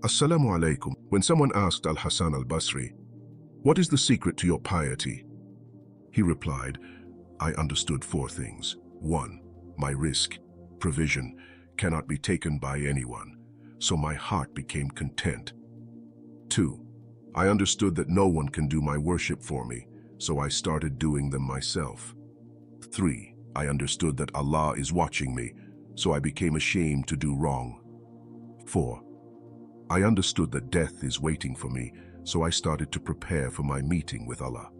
Assalamu alaikum. When someone asked Al-Hasan Al-Basri, "What is the secret to your piety?" he replied, "I understood four things. 1. My risk, provision, cannot be taken by anyone, so my heart became content. 2. I understood that no one can do my worship for me, so I started doing them myself. 3. I understood that Allah is watching me, so I became ashamed to do wrong. 4. I understood that death is waiting for me, so I started to prepare for my meeting with Allah."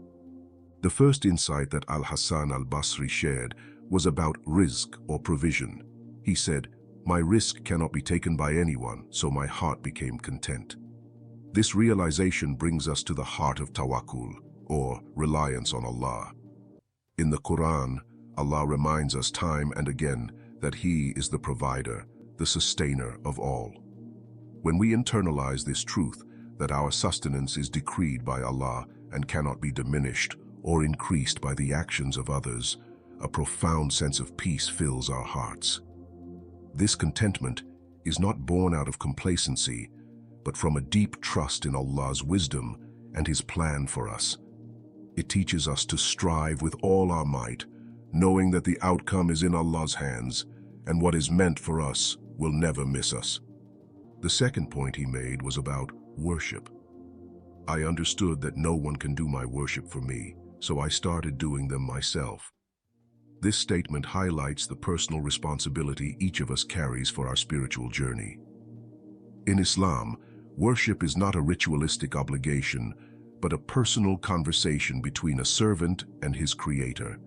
The first insight that Al-Hasan Al-Basri shared was about rizq or provision. He said, "My risk cannot be taken by anyone, so my heart became content." This realization brings us to the heart of tawakkul, or reliance on Allah. In the Quran, Allah reminds us time and again that He is the provider, the sustainer of all. When we internalize this truth, that our sustenance is decreed by Allah and cannot be diminished or increased by the actions of others, a profound sense of peace fills our hearts. This contentment is not born out of complacency, but from a deep trust in Allah's wisdom and His plan for us. It teaches us to strive with all our might, knowing that the outcome is in Allah's hands, and what is meant for us will never miss us. The second point he made was about worship. "I understood that no one can do my worship for me, so I started doing them myself." This statement highlights the personal responsibility each of us carries for our spiritual journey. In Islam, worship is not a ritualistic obligation, but a personal conversation between a servant and his Creator.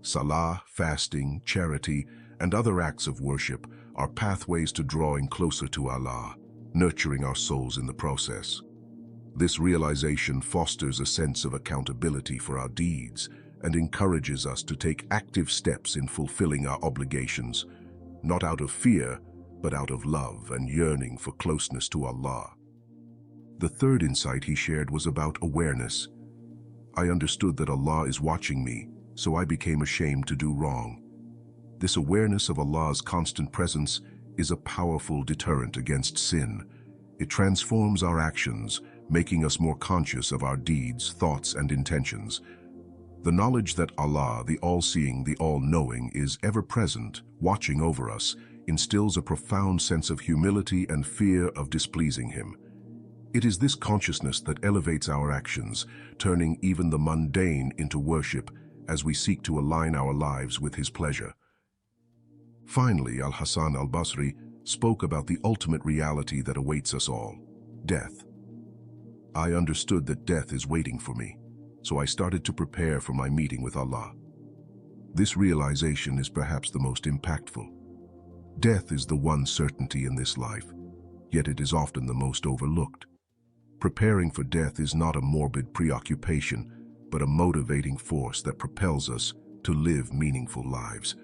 Salah, fasting, charity, and other acts of worship are pathways to drawing closer to Allah, nurturing our souls in the process. This realization fosters a sense of accountability for our deeds and encourages us to take active steps in fulfilling our obligations, not out of fear, but out of love and yearning for closeness to Allah. The third insight he shared was about awareness. "I understood that Allah is watching me, so I became ashamed to do wrong." This awareness of Allah's constant presence is a powerful deterrent against sin. It transforms our actions, making us more conscious of our deeds, thoughts, and intentions. The knowledge that Allah, the all-seeing, the all-knowing, is ever-present, watching over us, instills a profound sense of humility and fear of displeasing Him. It is this consciousness that elevates our actions, turning even the mundane into worship as we seek to align our lives with His pleasure. Finally, Al-Hasan Al-Basri spoke about the ultimate reality that awaits us all: death. "I understood that death is waiting for me, so I started to prepare for my meeting with Allah." This realization is perhaps the most impactful. Death is the one certainty in this life, yet it is often the most overlooked. Preparing for death is not a morbid preoccupation, but a motivating force that propels us to live meaningful lives.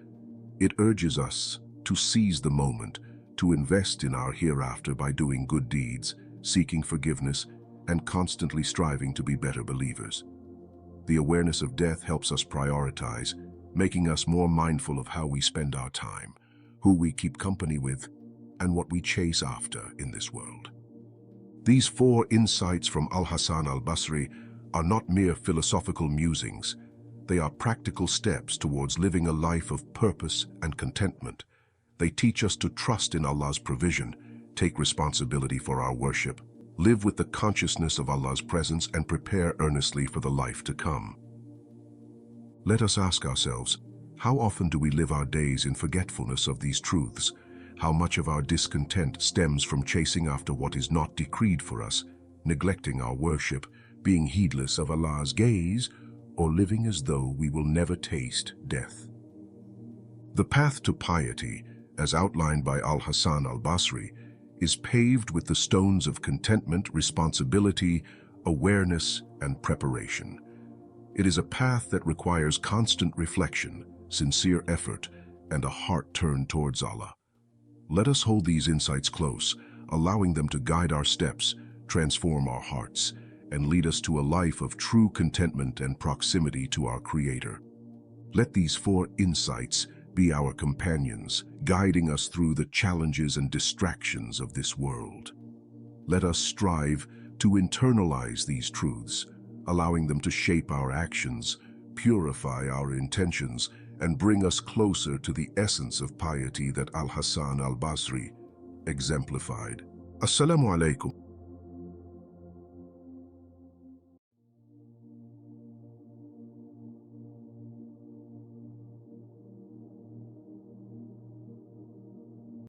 It urges us to seize the moment, to invest in our hereafter by doing good deeds, seeking forgiveness, and constantly striving to be better believers. The awareness of death helps us prioritize, making us more mindful of how we spend our time, who we keep company with, and what we chase after in this world. These four insights from Al-Hasan Al-Basri are not mere philosophical musings. They are practical steps towards living a life of purpose and contentment. They teach us to trust in Allah's provision, take responsibility for our worship, live with the consciousness of Allah's presence, and prepare earnestly for the life to come. Let us ask ourselves, how often do we live our days in forgetfulness of these truths? How much of our discontent stems from chasing after what is not decreed for us, neglecting our worship, being heedless of Allah's gaze, or living as though we will never taste death? The path to piety, as outlined by Al-Hasan Al-Basri, is paved with the stones of contentment, responsibility, awareness, and preparation. It is a path that requires constant reflection, sincere effort, and a heart turned towards Allah. Let us hold these insights close, allowing them to guide our steps, transform our hearts, and lead us to a life of true contentment and proximity to our Creator. Let these four insights be our companions, guiding us through the challenges and distractions of this world. Let us strive to internalize these truths, allowing them to shape our actions, purify our intentions, and bring us closer to the essence of piety that Al-Hasan Al-Basri exemplified. Assalamu alaikum.